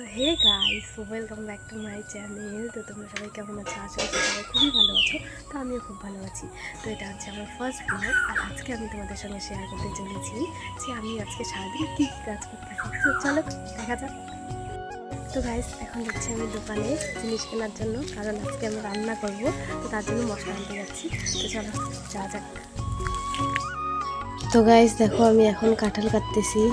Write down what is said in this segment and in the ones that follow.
So hey guys, welcome back to my channel. তো তোমরা সবাই কেমন আছো? আশা করি সবাই খুবই ভালো আছো। তো আমিও খুব ভালো আছি। তো এটা হচ্ছে আমার ফার্স্ট ব্লগ, আর আজকে আমি তোমাদের সঙ্গে শেয়ার করতে চলেছি যে আমি আজকে সারাদিন কী কী কাজ করতেছি। তো চলো দেখা যাক। তো গাইস, এখন যাচ্ছি আমি দোকানে জিনিস কেনার জন্য, কারণ আজকে আমি রান্না করব। তো তার জন্য মশলা আনতে যাচ্ছি। তো চলো যাওয়া যাক। তো গাইস দেখো, আমি এখন কাঁঠাল কাটতেছি।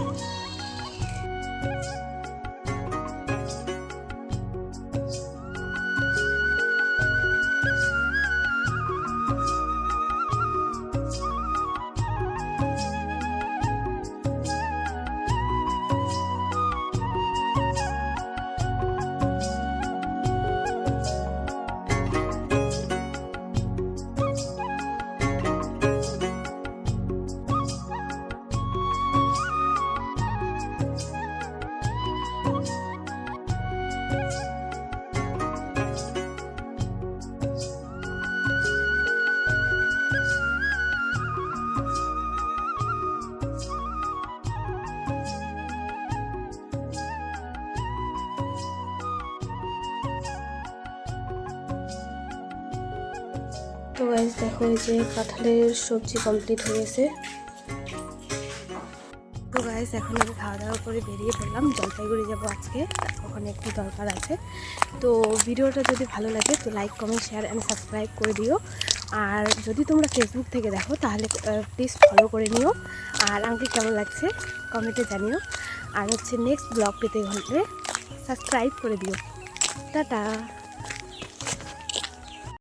তো গাইস দেখো, এই যে কাঁঠালের সবজি কমপ্লিট হয়ে গেছে। তো গাইস এখন আমি খাওয়া দাওয়া করে বেরিয়ে পড়লাম, জলপাইগুড়ি যাবো আজকে, ওখানে একটু দরকার আছে। তো ভিডিওটা যদি ভালো লাগে তো like, comment, share and subscribe করে দিও। আর যদি তোমরা ফেসবুক থেকে দেখো তাহলে প্লিজ ফলো করে নিও। আর আমাকে কেমন লাগছে কমেন্টে জানিও। আর হচ্ছে নেক্সট ব্লগ পেতে হলে সাবস্ক্রাইব করে দিও। টাটা।